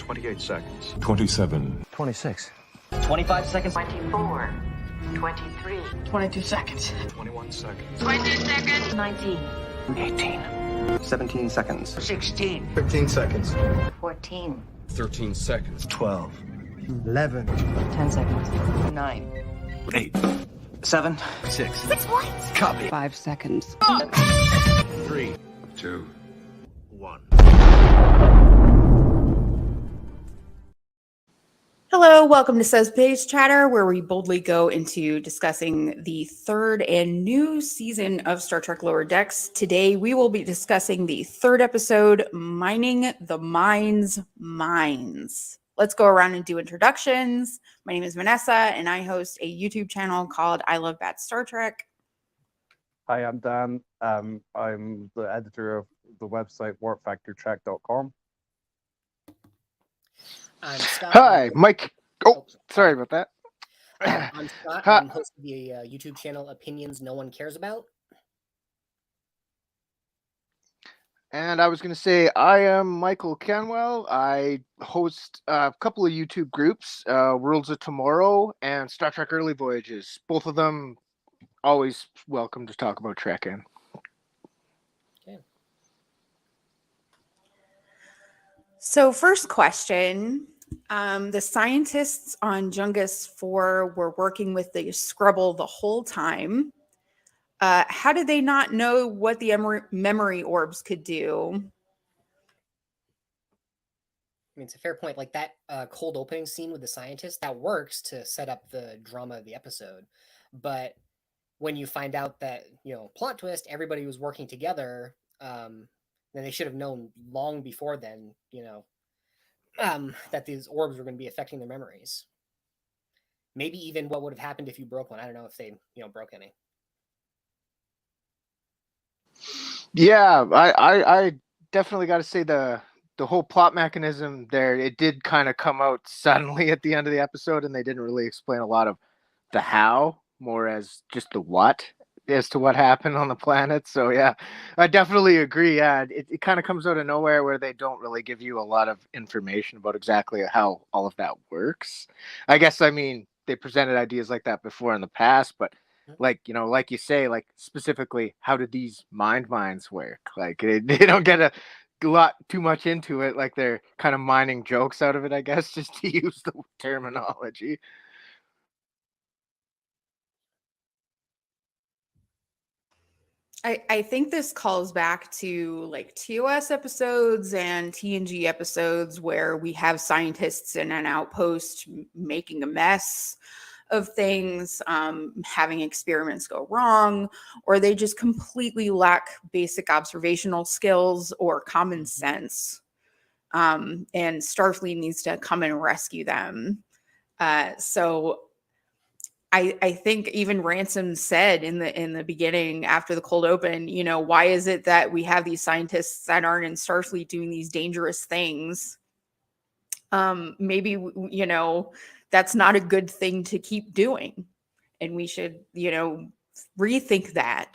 28 seconds. 27. 26. 25 seconds. 24. 23. 22 seconds. 21 seconds. 22 seconds. 19. 18. 17 seconds. 16. 15 seconds. 14. 13 seconds. 12. 11. 10 seconds. 9. 8. 7. 6. 6 what? Copy. 5 seconds. 3, 2, 1. Hello, welcome to Says Page Chatter, where we boldly go into discussing the third and new season of Star Trek Lower Decks. Today, we will be discussing the third episode, Mining the Mind's Mines. Let's go around and do introductions. My name is Vanessa, and I host a YouTube channel called I Love Bad Star Trek. Hi, I'm Dan. I'm the editor of the website warpfactortrek.com. I'm Scott. Hi, Mike. Oh, sorry about that. I'm Scott. I'm host of the YouTube channel Opinions No One Cares About. And I was going to say, I am Michael Canwell. I host a couple of YouTube groups, Worlds of Tomorrow and Star Trek Early Voyages. Both of them always welcome to talk about Trek in. Okay. So first question, the scientists on Jungus 4 were working with the Scrubble the whole time. How did they not know what the memory orbs could do? I mean, it's a fair point. Like that cold opening scene with the scientist, that works to set up the drama of the episode. But when you find out that, plot twist, everybody was working together, then they should have known long before then, that these orbs were going to be affecting their memories. Maybe even what would have happened if you broke one. I don't know if they, broke any. Yeah, I definitely got to say the whole plot mechanism there, it did kind of come out suddenly at the end of the episode, and they didn't really explain a lot of the how, more as just the what as to what happened on the planet. So yeah, I definitely agree. Yeah, it kind of comes out of nowhere where they don't really give you a lot of information about exactly how all of that works. I guess, I mean, they presented ideas like that before in the past, but like you say, like specifically, how did these mines work? Like they don't get a lot too much into it. Like they're kind of mining jokes out of it, I guess, just to use the terminology. I think this calls back to like TOS episodes and TNG episodes where we have scientists in an outpost making a mess of things, having experiments go wrong, or they just completely lack basic observational skills or common sense. And Starfleet needs to come and rescue them. So I think even Ransom said in the beginning after the cold open, why is it that we have these scientists that aren't in Starfleet doing these dangerous things? Maybe, that's not a good thing to keep doing. And we should, rethink that.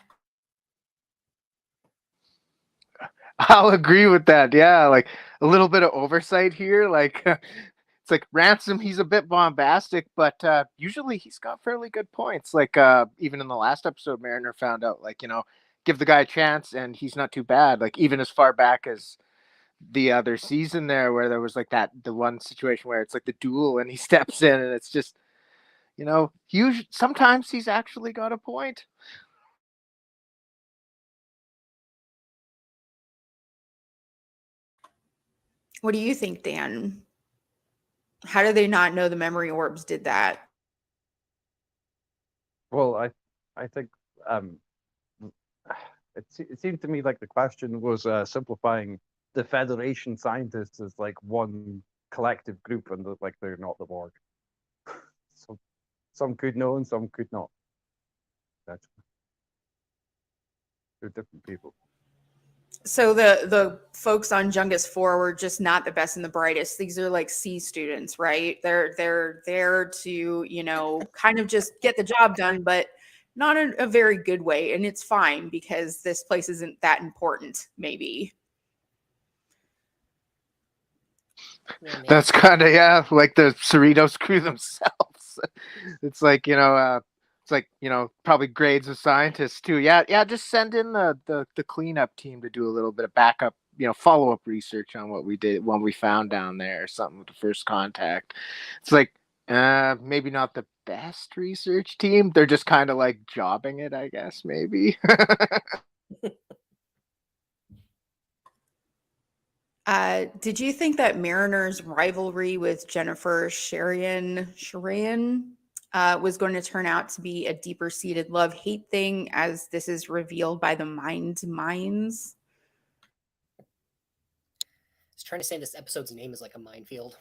I'll agree with that. Yeah, like a little bit of oversight here. Like it's like Ransom, he's a bit bombastic, but usually he's got fairly good points. Like even in the last episode, Mariner found out, like, give the guy a chance and he's not too bad. Like even as far back as the other season there, where there was like the one situation where it's like the duel and he steps in and it's just, sometimes he's actually got a point. What do you think, Dan? How do they not know the memory orbs did that? Well, I think it seemed to me like the question was simplifying the Federation scientists as like one collective group, and like they're not the Borg. So some could know and some could not. They're different people. So the folks on Jungus 4 were just not the best and the brightest. These are like C students, right? They're there to, kind of just get the job done, but not in a very good way. And it's fine because this place isn't that important, maybe. Yeah, maybe. That's kind of, yeah, like the Cerritos crew themselves. It's like, it's like, probably grades of scientists too. Yeah, yeah, just send in the cleanup team to do a little bit of backup, follow up research on what we did, what we found down there, or something with the first contact. It's like, maybe not the best research team. They're just kind of like jobbing it, I guess, maybe. Did you think that Mariner's rivalry with Jennifer Sharian was going to turn out to be a deeper seated love hate thing, as this is revealed by the minds? I was trying to say this episode's name is like a minefield.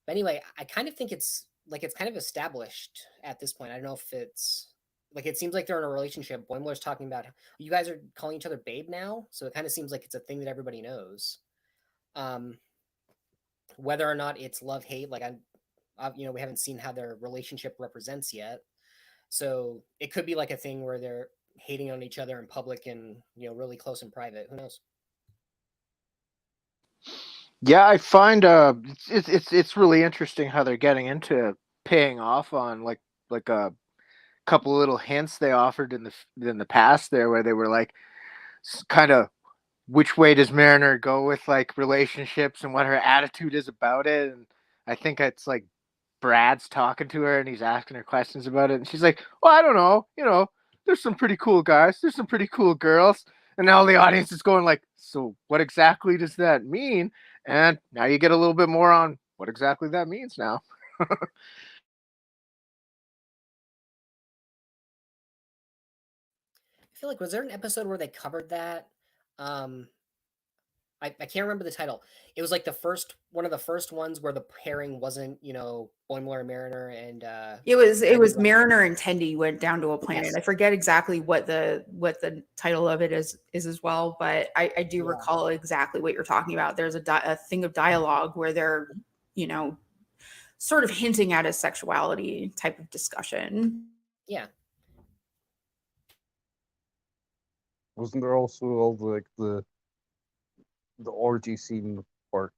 But anyway, I kind of think it's kind of established at this point. I don't know if it's like, it seems like they're in a relationship. Boimler's talking about you guys are calling each other babe now, so it kind of seems like it's a thing that everybody knows. Whether or not it's love hate, like we haven't seen how their relationship represents yet, so it could be like a thing where they're hating on each other in public and really close in private. Who knows? Yeah, I find it's really interesting how they're getting into paying off on like a couple of little hints they offered in the past there, where they were like kind of, which way does Mariner go with like relationships and what her attitude is about it. And I think it's like Brad's talking to her and he's asking her questions about it, and she's like, well, I don't know, there's some pretty cool guys, there's some pretty cool girls. And now the audience is going like, so what exactly does that mean? And now you get a little bit more on what exactly that means now. I feel like, was there an episode where they covered that? Um, I can't remember the title. It was like one of the first ones where the pairing wasn't, Boimler and Mariner, and It was Tendy. Mariner and Tendi went down to a planet. Yes. I forget exactly what the title of it is as well, but I do Yeah. recall exactly what you're talking about. There's a thing of dialogue where they're, sort of hinting at a sexuality type of discussion. Yeah. Wasn't there also all the orgy scene or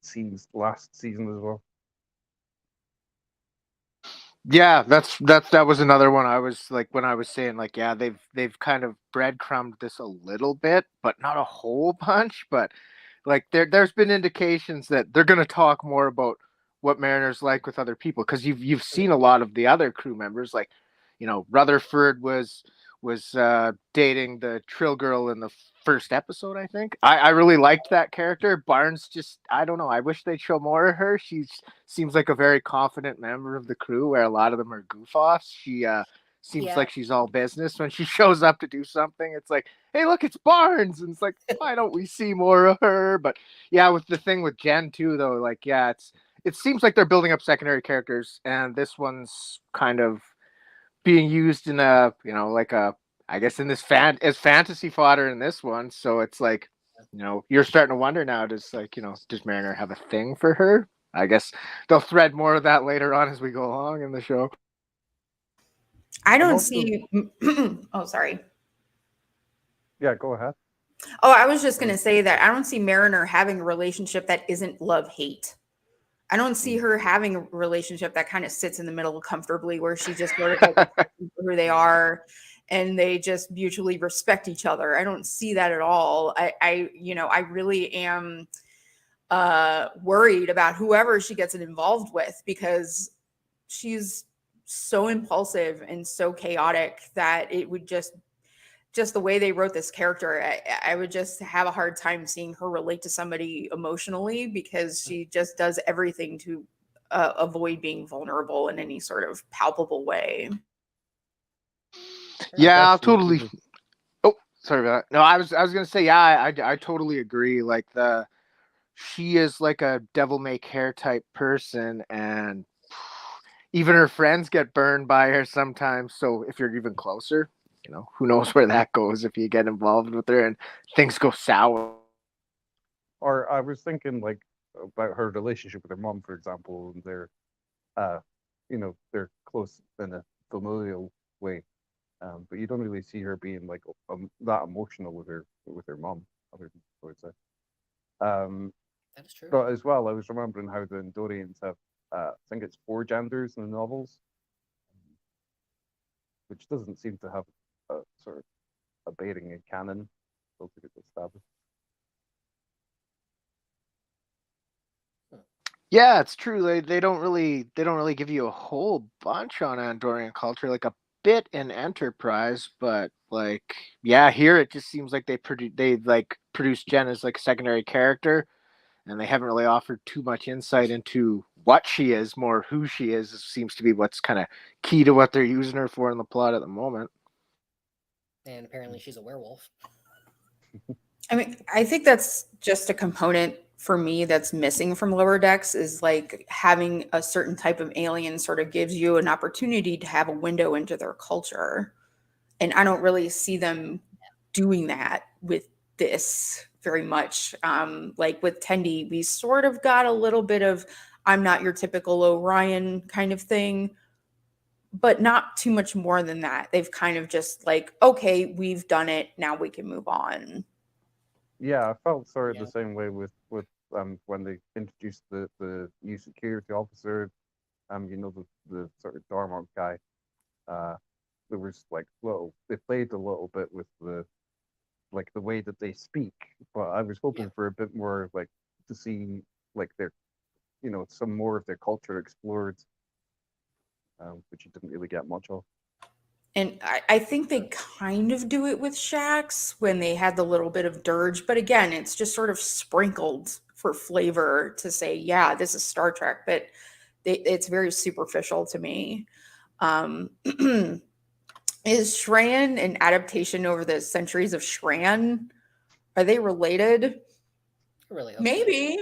scenes last season as well? Yeah, that was another one. I was like, when I was saying like, yeah, they've kind of breadcrumbed this a little bit, but not a whole bunch. But like there's been indications that they're gonna talk more about what Mariner's like with other people, because you've seen a lot of the other crew members. Like, Rutherford was dating the Trill girl in the first episode, I think. I really liked that character. Barnes, just, I don't know, I wish they'd show more of her. She seems like a very confident member of the crew, where a lot of them are goof offs. She seems Yeah. like she's all business. When she shows up to do something, it's like, hey, look, it's Barnes. And it's like, why don't we see more of her? But yeah, with the thing with Jen too, though, like, yeah, it seems like they're building up secondary characters, and this one's kind of being used in a, like a, I guess in this as fantasy fodder in this one. So it's like, you're starting to wonder now, does Mariner have a thing for her? I guess they'll thread more of that later on as we go along in the show. I don't see. Oh, sorry. Yeah, go ahead. Oh, I was just going to say that I don't see Mariner having a relationship that isn't love hate. I don't see her having a relationship that kind of sits in the middle comfortably, where she just sort of like who they are and they just mutually respect each other. I don't see that at all. I really am worried about whoever she gets involved with, because she's so impulsive and so chaotic that it would just the way they wrote this character, I would just have a hard time seeing her relate to somebody emotionally, because she just does everything to avoid being vulnerable in any sort of palpable way. Yeah, I'll totally. Oh, sorry about that. No, I was gonna say, yeah, I totally agree. Like she is like a devil may care type person, and even her friends get burned by her sometimes. So if you're even closer, who knows where that goes if you get involved with her and things go sour. Or I was thinking like about her relationship with her mom, for example, and they're they're close in a familial way. But you don't really see her being like that emotional with her mom, I would say. That is true. But as well, I was remembering how the Andorians have, I think it's 4 genders in the novels, which doesn't seem to have a sort of a bearing in canon. Still to get established. Yeah, it's true. They don't really give you a whole bunch on Andorian culture, like a bit in Enterprise, but like yeah, here it just seems like they produce Jen as like a secondary character, and they haven't really offered too much insight into what she is, more who she is. It seems to be what's kind of key to what they're using her for in the plot at the moment. And apparently she's a werewolf. I mean, I think that's just a component for me that's missing from Lower Decks, is like having a certain type of alien sort of gives you an opportunity to have a window into their culture. And I don't really see them doing that with this very much. Like with Tendi, we sort of got a little bit of I'm not your typical Orion kind of thing, but not too much more than that. They've kind of just like, okay, we've done it, now we can move on. Yeah, I felt sort of Yeah. the same way with when they introduced the new security officer, the sort of Dormont guy. There was like they played a little bit with the way that they speak, but I was hoping for a bit more, like, to see like their some more of their culture explored, which you didn't really get much of. And I think they kind of do it with Shax when they had the little bit of dirge, but again, it's just sort of sprinkled for flavor to say, yeah, this is Star Trek, but it's very superficial to me. Is Shran an adaptation over the centuries of Shran? Are they related? I really hope so. Maybe.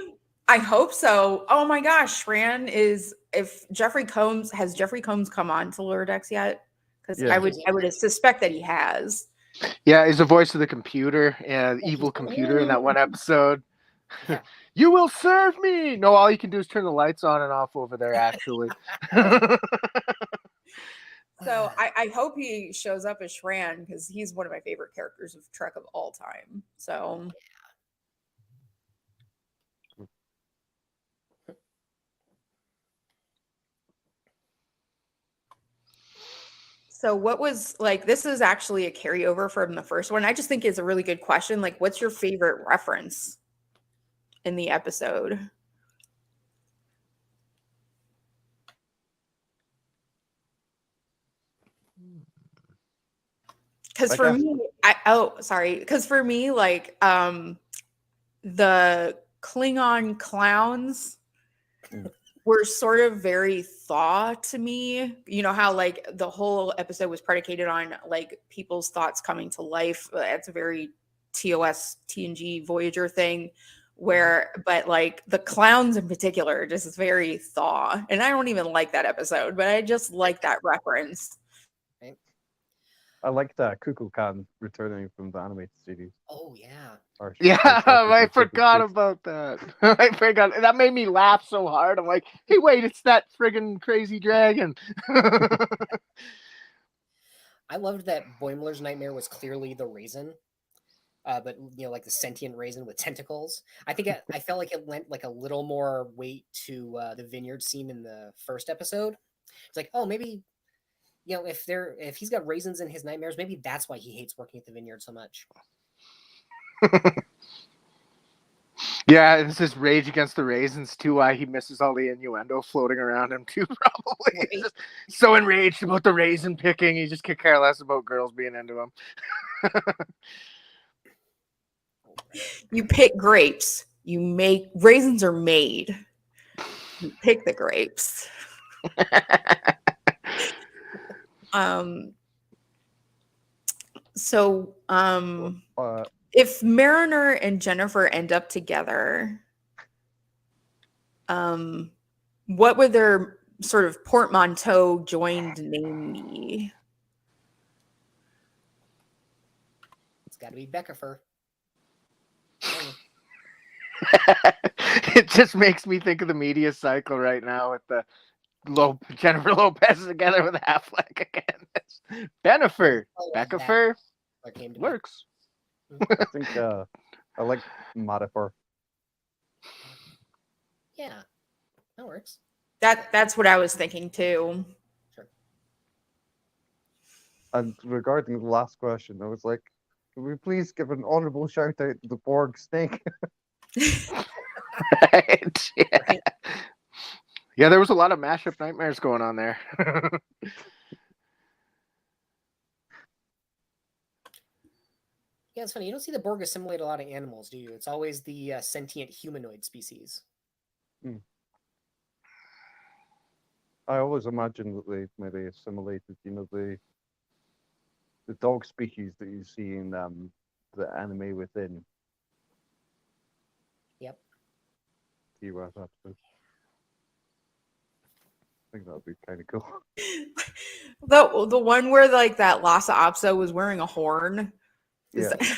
I hope so. Oh my gosh, Shran is, if Jeffrey Combs, has Jeffrey Combs come on to Lower Decks yet? Because Yeah. I would suspect that he has. Yeah, he's the voice of the computer, evil computer in that one episode. Yeah. You will serve me. No, all you can do is turn the lights on and off over there, actually. So I hope he shows up as Shran, because he's one of my favorite characters of Trek of all time. So So what was like, this is actually a carryover from the first one. I just think it's a really good question. Like, what's your favorite reference in the episode? Because for me, because for me, like, the Klingon clowns were sort of very thaw to me. You know how like the whole episode was predicated on like people's thoughts coming to life. It's a very TOS TNG Voyager thing, but like the clowns in particular just is very thaw. And I don't even like that episode, but I just like that reference. Right? I like that Kukulkan returning from the animated series. Oh yeah. Yeah, I forgot about that. I forgot. That made me laugh so hard. I'm like, hey, wait, it's that friggin' crazy dragon. I loved that Boimler's nightmare was clearly the raisin. But like the sentient raisin with tentacles. I think I felt like it lent like a little more weight to the vineyard scene in the first episode. It's like, oh, maybe if he's got raisins in his nightmares, maybe that's why he hates working at the vineyard so much. Yeah, it's this rage against the raisins too. Why he misses all the innuendo floating around him too. Probably Right. he's just so enraged about the raisin picking. He just could care less about girls being into him. You pick grapes. You make raisins are made. You pick the grapes. So if Mariner and Jennifer end up together, what would their sort of portmanteau joined name be? It's got to be Beckifer. It just makes me think of the media cycle right now with the Jennifer Lopez together with Affleck again. Benifer, Beckifer, works. I think I like Madifer. Yeah, that works. That's what I was thinking too. Sure. And regarding the last question, I was like, can we please give an honorable shout out to the Borg snake? Right? Yeah. Yeah, there was a lot of mashup nightmares going on there. Yeah, it's funny. You don't see the Borg assimilate a lot of animals, do you? It's always the sentient humanoid species. I always imagined that they maybe assimilated, the dog species that you see in the anime within. Yep. TOS episode. I think that would be kind of cool. The one where like that Lhasa Apso was wearing a horn. Is Yeah.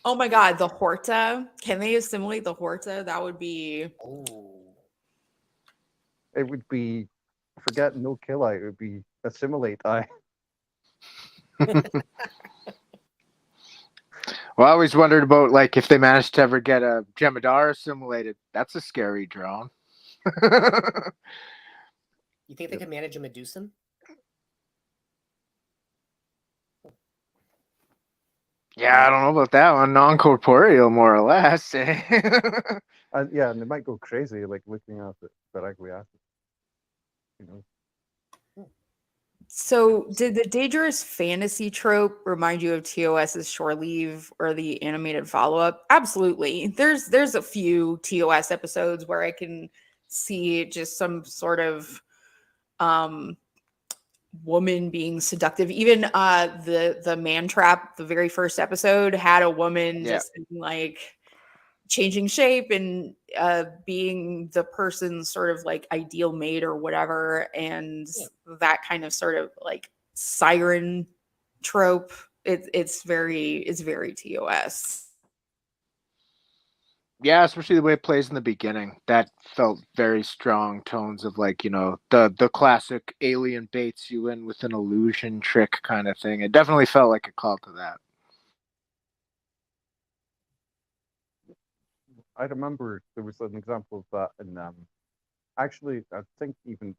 Oh my god, the Horta. Can they assimilate the Horta? That would be Oh. It would be, forget no kill eye, it would be assimilate eye. Well, I always wondered about like if they managed to ever get a Jemadar assimilated. That's a scary drone. You think they could manage a Medusan? Yeah, I don't know about that one. Non-corporeal, more or less. And yeah, and they might go crazy, like looking at it directly at it. So, did the dangerous fantasy trope remind you of TOS's Shore Leave or the animated follow-up? Absolutely. There's a few TOS episodes where I can see just some sort of woman being seductive. Even the man trap, the very first episode, had a woman just like changing shape and being the person's sort of like ideal mate or whatever, and that kind of sort of like siren trope. It's very TOS. Yeah, especially the way it plays in the beginning. That felt very strong tones of like, the classic alien baits you in with an illusion trick kind of thing. It definitely felt like a call to that. I remember there was an example of that in actually I think even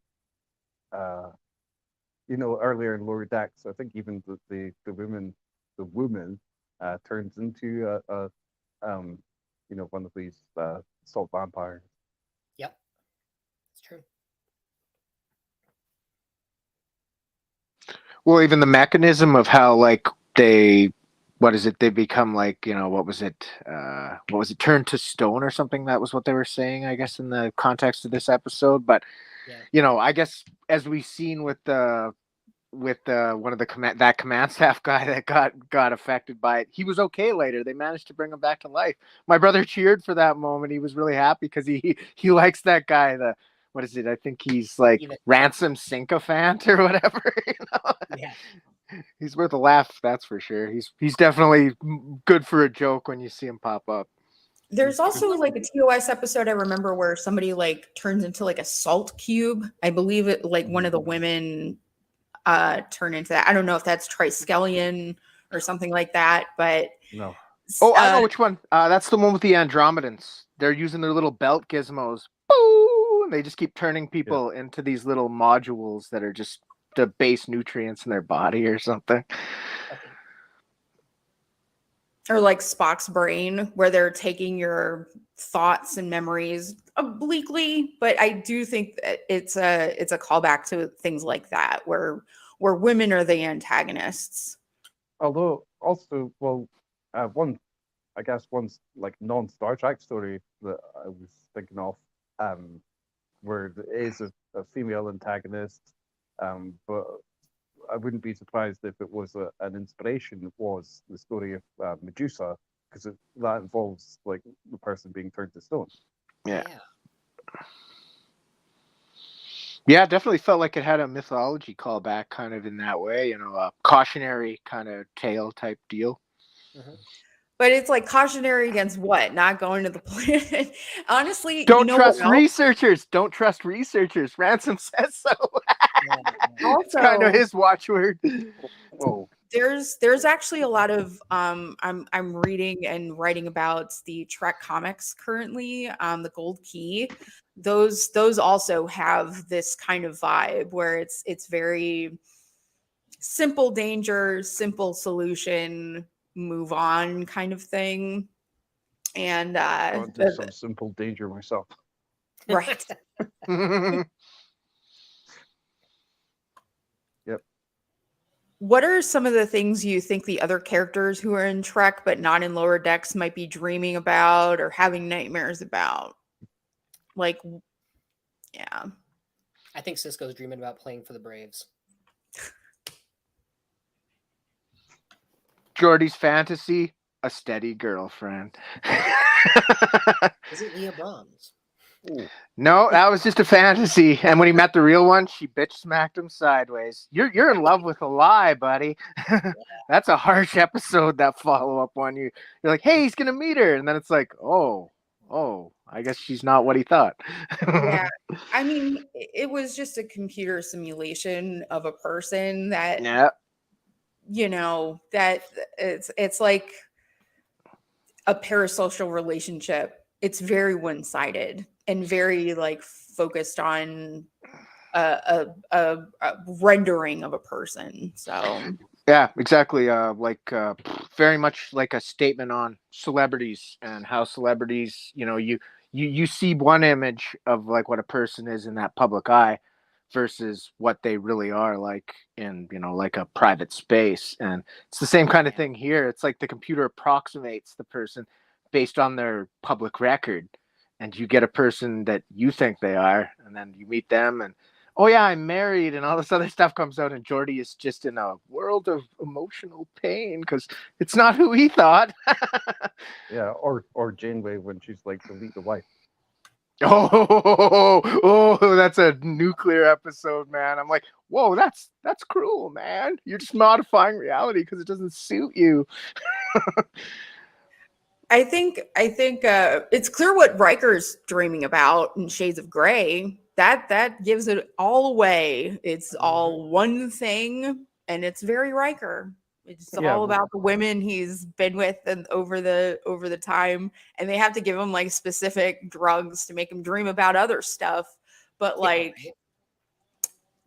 earlier in Lower Decks, I think even the woman turns into one of these salt vampires. Yep, it's true. Well, even the mechanism of how like they become like, what was it turned to stone or something? That was what they were saying, I guess, in the context of this episode. But I guess as we've seen with one of that command staff guy that got affected by it, he was okay later. They managed to bring him back to life. My brother cheered for that moment. He was really happy because he likes that guy. What is it? I think he's like Ransom Sycophant or whatever. Yeah. He's worth a laugh, that's for sure. He's definitely good for a joke when you see him pop up. There's also like a TOS episode I remember where somebody like turns into like a salt cube. I believe it like one of the women turn into that. I don't know if that's Triskelion or something like that, but no. Oh, I know which one. That's the one with the Andromedans. They're using their little belt gizmos. Boo! And they just keep turning people into these little modules that are just the base nutrients in their body or something. Or like Spock's brain, where they're taking your thoughts and memories obliquely. But I do think that it's a callback to things like that, where women are the antagonists. Although also, one like non-Star Trek story that I was thinking of, where there is a female antagonist, but I wouldn't be surprised if it was an inspiration. Was the story of Medusa, because that involves like the person being turned to stone. Yeah, it definitely felt like it had a mythology callback, kind of in that way. A cautionary kind of tale type deal. Mm-hmm. But it's like cautionary against what? Not going to the planet. Honestly, don't trust researchers. Don't trust researchers. Ransom says so. Also, it's kind of his watchword. Whoa. there's actually a lot of I'm reading and writing about the Trek comics currently, the Gold Key. Those also have this kind of vibe where it's very simple danger, simple solution, move on kind of thing. And Gone through some simple danger myself. right. Yep. What are some of the things you think the other characters who are in Trek but not in Lower Decks might be dreaming about or having nightmares about? Like, yeah. I think Cisco's dreaming about playing for the Braves. Geordie's fantasy, a steady girlfriend. Is it Leah Brahms? Ooh. No, that was just a fantasy. And when he met the real one, she bitch smacked him sideways. You're in love with a lie, buddy. That's a harsh episode, that follow-up one. You're like, hey, he's gonna meet her, and then it's like, oh, I guess she's not what he thought. Yeah. I mean, it was just a computer simulation of a person that Yeah. you know, that it's like a parasocial relationship. It's very one-sided and very like focused on a rendering of a person. So Yeah, exactly. Very much like a statement on celebrities and how celebrities, you see one image of like what a person is in that public eye versus what they really are like in, like a private space. And it's the same kind of thing here. It's like the computer approximates the person based on their public record. And you get a person that you think they are, and then you meet them and, oh yeah, I'm married, and all this other stuff comes out, and Geordie is just in a world of emotional pain because it's not who he thought. Yeah, or Janeway when she's like delete the wife. Oh, that's a nuclear episode, man. I'm like, whoa, that's cruel, man. You're just modifying reality because it doesn't suit you. I think it's clear what Riker's dreaming about in Shades of Grey. That gives it all away. It's all one thing, and it's very Riker. It's all about the women he's been with and over the time, and they have to give him like specific drugs to make him dream about other stuff. But like,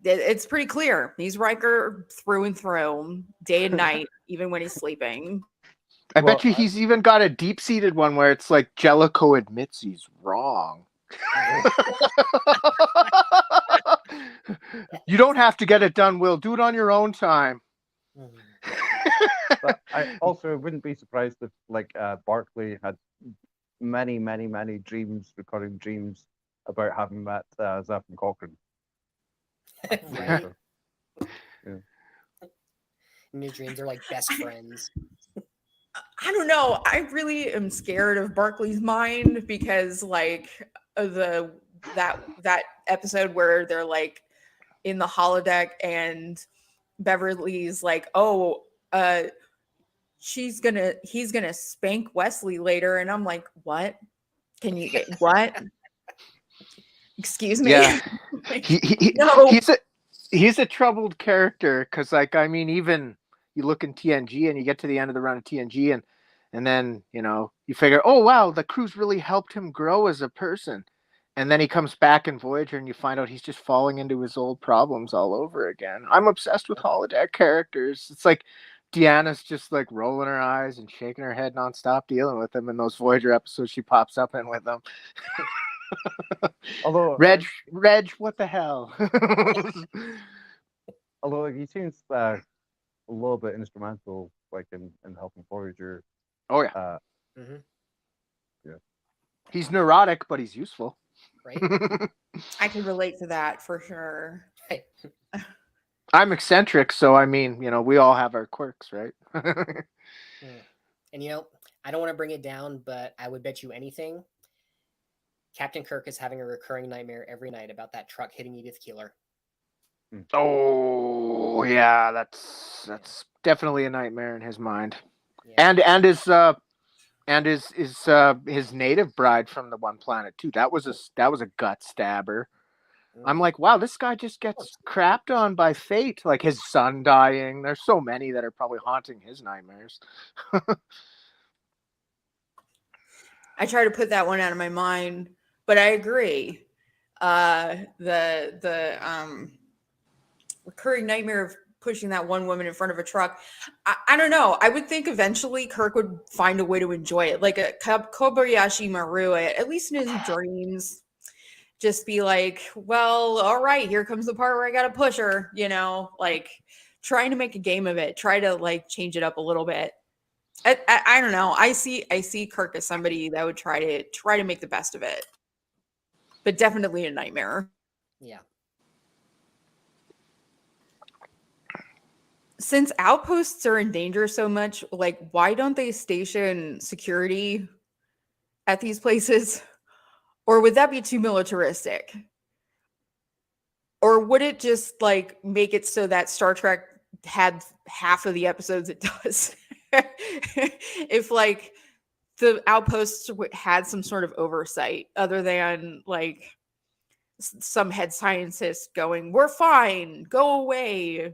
it's pretty clear he's Riker through and through, day and night, even when he's sleeping. I bet you he's even got a deep-seated one where it's like Jellicoe admits he's wrong. You don't have to get it done, Will. Do it on your own time. But I also wouldn't be surprised if like Barclay had many dreams, recurring dreams about having met Zeph and Cochrane. Right. Yeah. And his dreams are like best friends. I don't know. I really am scared of Barclay's mind because like that episode where they're like in the holodeck and Beverly's like, oh, he's gonna spank Wesley later, and I'm like, what? Can you get what? Excuse me? Yeah. No. He's a troubled character because, like, I mean, even you look in TNG and you get to the end of the run of TNG and then, you figure, oh, wow, the crew's really helped him grow as a person. And then he comes back in Voyager and you find out he's just falling into his old problems all over again. I'm obsessed with holodeck characters. It's like Deanna's just like rolling her eyes and shaking her head nonstop dealing with them in those Voyager episodes she pops up in with them. Although Reg, what the hell? Although he seems a little bit instrumental, like in helping Voyager. Oh yeah. Yeah. He's neurotic, but he's useful. Right. I can relate to that for sure. Right. I'm eccentric, so I mean, we all have our quirks, right? And I don't want to bring it down, but I would bet you anything Captain Kirk is having a recurring nightmare every night about that truck hitting Edith Keeler. Oh yeah, that's definitely a nightmare in his mind. Yeah. And his native bride from the one planet too. That was a gut stabber. I'm like, wow, this guy just gets crapped on by fate, like his son dying. There's so many that are probably haunting his nightmares. I try to put that one out of my mind, but I agree. The recurring nightmare of pushing that one woman in front of a truck. I don't know. I would think eventually Kirk would find a way to enjoy it, like a Kobayashi Maru, at least in his dreams. Just be like, well, all right, here comes the part where I gotta push her, like trying to make a game of it, try to like change it up a little bit. I don't know. I see Kirk as somebody that would try to make the best of it, but definitely a nightmare. Yeah. Since outposts are in danger so much, like, why don't they station security at these places? Or would that be too militaristic? Or would it just like make it so that Star Trek had half of the episodes it does? If like the outposts had some sort of oversight other than like some head scientist going, "We're fine, go away,"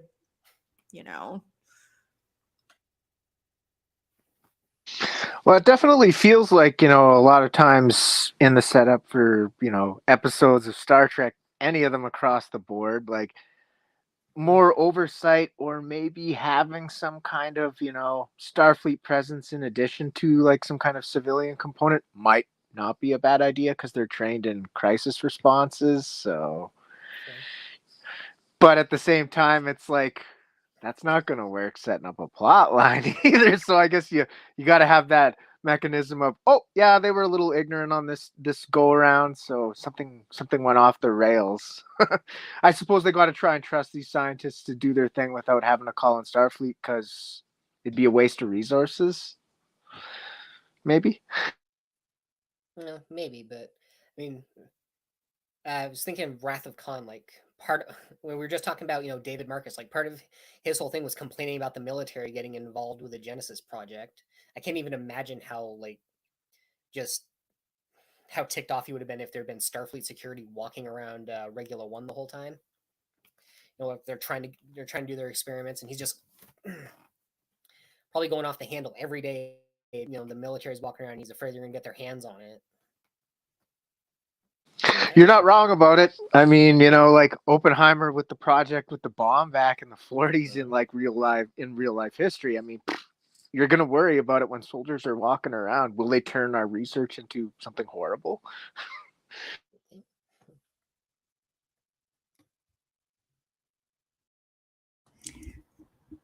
Well, it definitely feels like, a lot of times in the setup for, episodes of Star Trek, any of them across the board, like more oversight or maybe having some kind of, Starfleet presence in addition to like some kind of civilian component might not be a bad idea because they're trained in crisis responses. So, but at the same time, it's like that's not going to work setting up a plot line either. So I guess you got to have that mechanism of, oh yeah, they were a little ignorant on this go around, so something went off the rails. I suppose they got to try and trust these scientists to do their thing without having to call in Starfleet because it'd be a waste of resources. Maybe. Maybe, but I mean, I was thinking Wrath of Khan, like when we were just talking about, David Marcus, like part of his whole thing was complaining about the military getting involved with the Genesis project. I can't even imagine how just how ticked off he would have been if there had been Starfleet security walking around Regular One the whole time. If they're trying to do their experiments, and he's just probably going off the handle every day. The military's walking around. He's afraid they're gonna get their hands on it. You're not wrong about it. I mean, like Oppenheimer with the project with the bomb back in the 40s in like real life history. I mean, you're going to worry about it when soldiers are walking around. Will they turn our research into something horrible?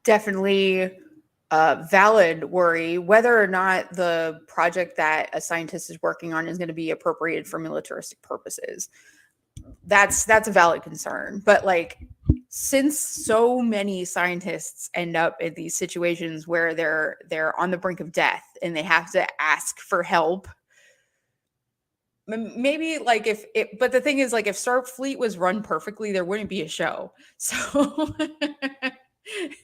Definitely valid worry. Whether or not the project that a scientist is working on is going to be appropriated for militaristic purposes, that's a valid concern. But like, since so many scientists end up in these situations where they're on the brink of death and they have to ask for help, maybe like but the thing is, like, if Starfleet was run perfectly, there wouldn't be a show. So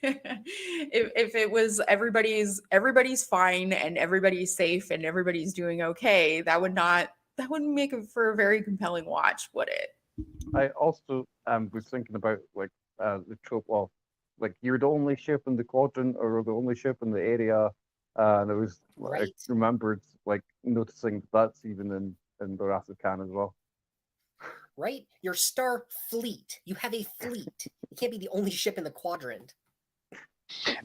if it was everybody's fine and everybody's safe and everybody's doing okay, that wouldn't make it for a very compelling watch, would it? I also was thinking about like the trope of like you're the only ship in the quadrant or the only ship in the area, and I was I remembered like noticing that's even in the Wrath of Khan as well. Right? You're Starfleet. You have a fleet. You can't be the only ship in the quadrant.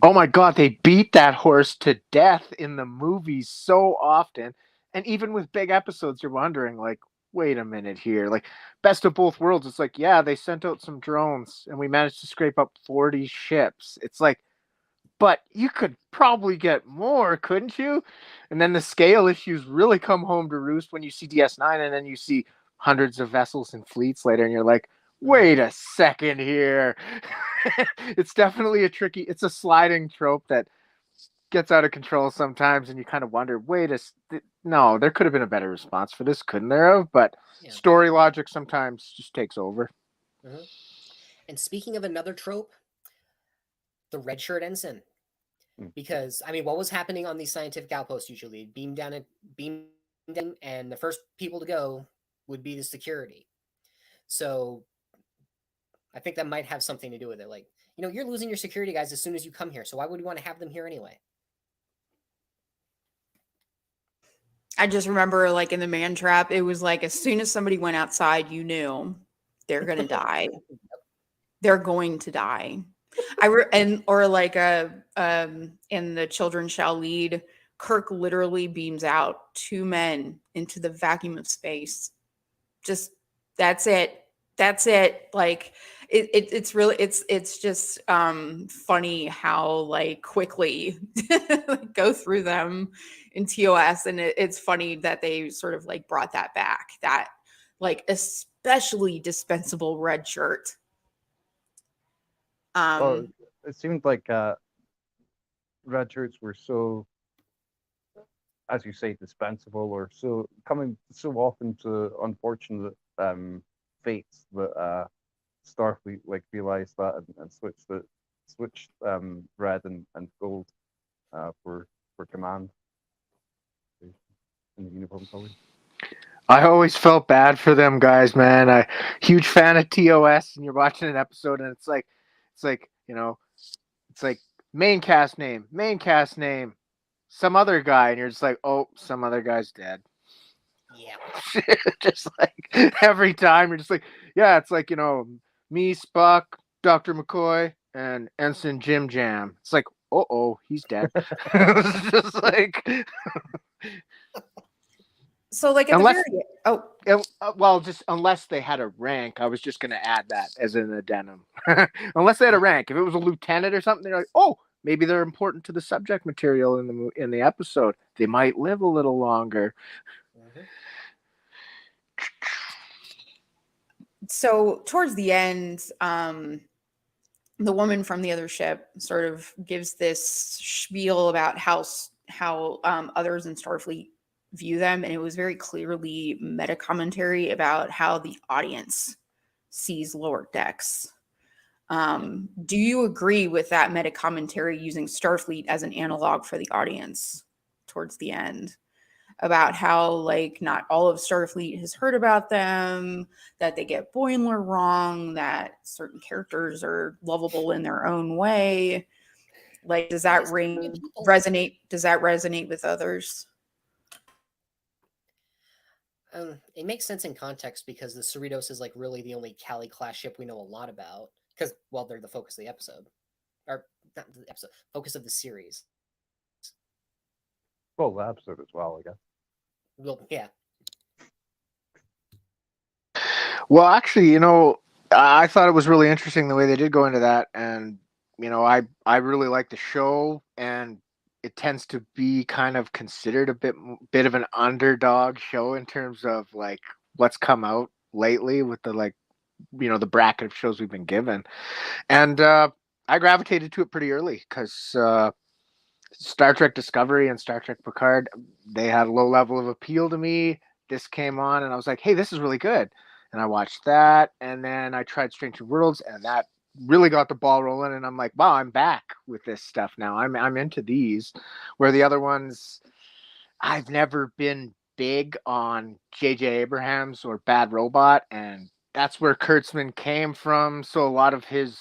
Oh my God, they beat that horse to death in the movies so often. And even with big episodes, you're wondering, like, wait a minute here. Like, best of both worlds. It's like, yeah, they sent out some drones and we managed to scrape up 40 ships. It's like, but you could probably get more, couldn't you? And then the scale issues really come home to roost when you see DS9 and then you see hundreds of vessels and fleets later and you're like, wait a second here. It's definitely it's a sliding trope that gets out of control sometimes and you kind of wonder, no, there could have been a better response for this, couldn't there have? But story logic sometimes just takes over. Mm-hmm. And speaking of another trope, the red shirt ensign. Because I mean, what was happening on these scientific outposts usually? Beam down, and the first people to go would be the security. So I think that might have something to do with it. Like, you're losing your security guys as soon as you come here, so why would you want to have them here anyway? I just remember, like, in the man trap, it was like as soon as somebody went outside, you knew they're gonna die. They're going to die. Or like in The Children Shall Lead, Kirk literally beams out 2 men into the vacuum of space. Just that's it. Like it's really it's just funny how like quickly go through them in TOS, and it's funny that they sort of like brought that back, that like especially dispensable red shirt. Well, it seemed like red shirts were so, as you say, dispensable, or so coming so often to unfortunate fates that Starfleet like realized that and switched red and gold for command in the uniform color. I always felt bad for them guys, man. I huge fan of TOS, and you're watching an episode, and it's like it's like main cast name, some other guy, and you're just like, oh, some other guy's dead. Yeah. Just like every time, you're just like, yeah, it's like me, Spock, Dr. McCoy, and Ensign Jim Jam. It's like, oh, he's dead. It's just like. So like just unless they had a rank, I was just going to add that as an addendum. Unless they had a rank, if it was a lieutenant or something, they're like, oh, maybe they're important to the subject material in the episode. They might live a little longer. Mm-hmm. So towards the end, the woman from the other ship sort of gives this spiel about how others in Starfleet view them, and it was very clearly meta commentary about how the audience sees Lower Decks. Do you agree with that meta commentary, using Starfleet as an analog for the audience towards the end, about how like not all of Starfleet has heard about them, that they get Boimler wrong, that certain characters are lovable in their own way? Like, does that resonate? Does that resonate with others? It makes sense in context because the Cerritos is like really the only Cali class ship we know a lot about, because they're the focus of the episode, or not the episode, focus of the series. Well, the episode as well, I guess. Well, yeah. Well, actually, I thought it was really interesting the way they did go into that, and I really like the show, and it tends to be kind of considered a bit of an underdog show in terms of like what's come out lately with the the bracket of shows we've been given, and I gravitated to it pretty early because Star Trek Discovery and Star Trek Picard, they had a low level of appeal to me. This came on, and I was like, hey, this is really good. And I watched that, and then I tried Strange New Worlds, and that really got the ball rolling. And I'm like, wow, I'm back with this stuff now. I'm into these. Where the other ones, I've never been big on J.J. Abrams or Bad Robot, and that's where Kurtzman came from. So a lot of his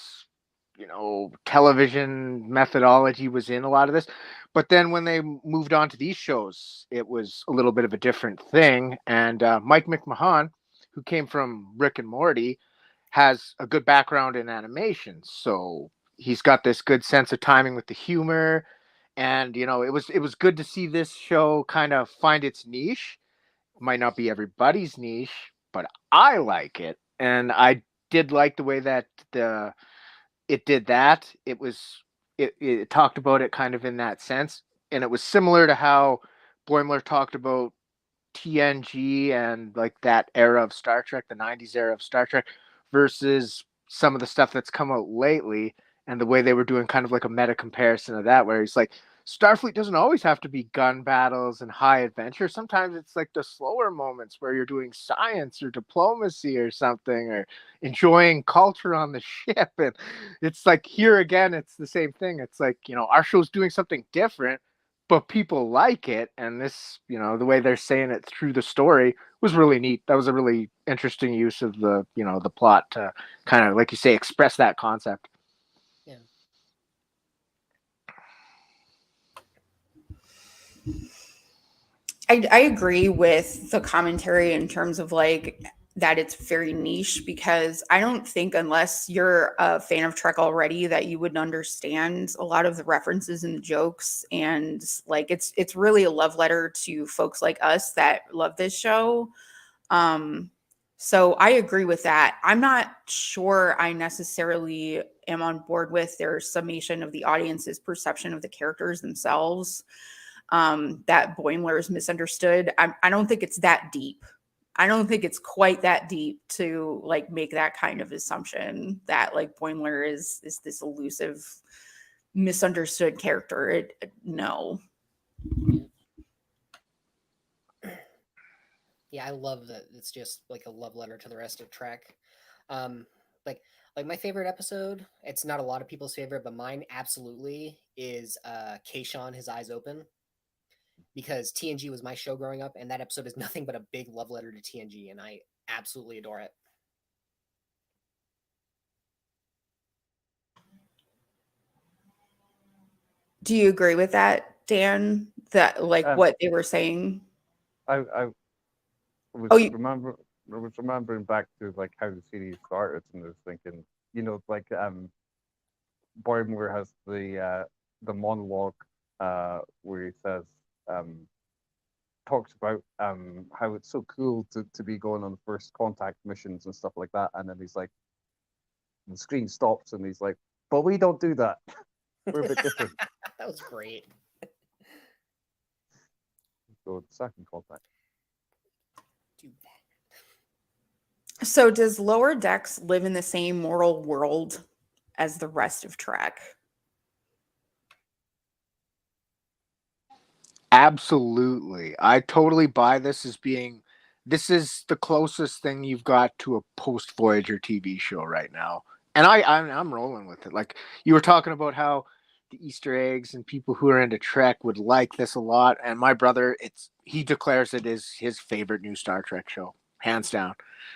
television methodology was in a lot of this. But then when they moved on to these shows, it was a little bit of a different thing. And Mike McMahon, who came from Rick and Morty, has a good background in animation. So he's got this good sense of timing with the humor. And, it was good to see this show kind of find its niche. It might not be everybody's niche, but I like it. And I did like the way that it did that. It talked about it kind of in that sense. And it was similar to how Boimler talked about TNG and like that era of Star Trek, the 90s era of Star Trek, versus some of the stuff that's come out lately, and the way they were doing kind of like a meta comparison of that, where he's like, Starfleet doesn't always have to be gun battles and high adventure. Sometimes it's like the slower moments where you're doing science or diplomacy or something, or enjoying culture on the ship. And it's like here again, it's the same thing. It's like, our show's doing something different, but people like it, and this, you know, the way they're saying it through the story was really neat. That was a really interesting use of the, you know, the plot to kind of, like you say, express that concept. Yeah. I agree with the commentary in terms of like that it's very niche, because I don't think unless you're a fan of Trek already that you would understand a lot of the references and the jokes, and like it's really a love letter to folks like us that love this show. So I agree with that. I'm not sure I necessarily am on board with their summation of the audience's perception of the characters themselves. That Boimler is misunderstood. I don't think it's that deep. I don't think it's quite that deep to like make that kind of assumption that like Boimler is this elusive, misunderstood character. No. Yeah, I love that it's just like a love letter to the rest of Trek. Like my favorite episode, it's not a lot of people's favorite, but mine absolutely is Kayshawn, His Eyes Open. Because TNG was my show growing up, and that episode is nothing but a big love letter to TNG, and I absolutely adore it. Do you agree with that, Dan? That like what they were saying? I was Oh, you, remembering back to like how the series started, and I was thinking, you know, like Boimler has the monologue where he says talks about how it's so cool to be going on first contact missions and stuff like that, and then he's like, the screen stops, and he's like, "But we don't do that. We're a bit different." That was great. So second contact. Do that. so does Lower Decks live in the same moral world as the rest of Trek? Absolutely. I totally buy this as being, this is the closest thing you've got to a post Voyager TV show right now. And I'm rolling with it. Like you were talking about how the Easter eggs and people who are into Trek would like this a lot. And my brother, he declares it is his favorite new Star Trek show, hands down.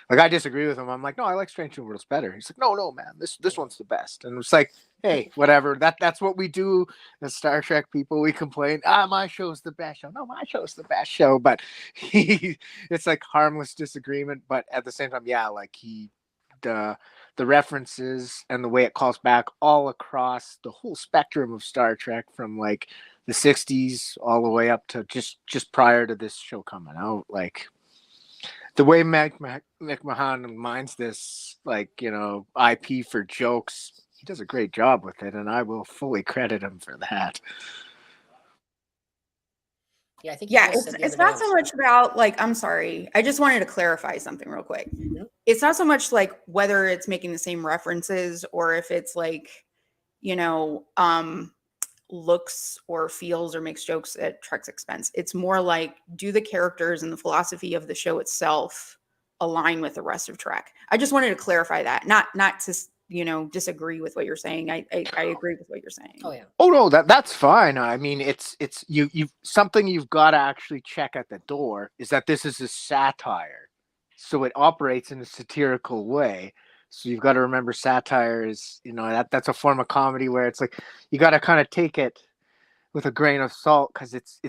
Like I disagree with him. I'm like, no, I like Strange New Worlds better. He's like, no, man, this one's the best. And it's like, hey, whatever. That's what we do as Star Trek people. We complain, my show's the best show. No, my show's the best show. But it's like harmless disagreement. But at the same time, yeah, like the references and the way it calls back all across the whole spectrum of Star Trek from like the 60s all the way up to just prior to this show coming out. Like the way McMahon minds this, like, you know, IP for jokes, he does a great job with it, and I will fully credit him for that. Yeah, I think yeah, it's not so much about like, I'm sorry, I just wanted to clarify something real quick. Mm-hmm. It's not so much like whether it's making the same references or if it's like, you know, looks or feels or makes jokes at Trek's expense. It's more like, do the characters and the philosophy of the show itself align with the rest of Trek? I just wanted to clarify that, not to, you know, disagree with what you're saying. I agree with what you're saying. Oh yeah. Oh no, that's fine. I mean, it's you something you've got to actually check at the door is that this is a satire, so it operates in a satirical way. So you've got to remember satire is, you know, that's a form of comedy where it's like you got to kind of take it with a grain of salt because it's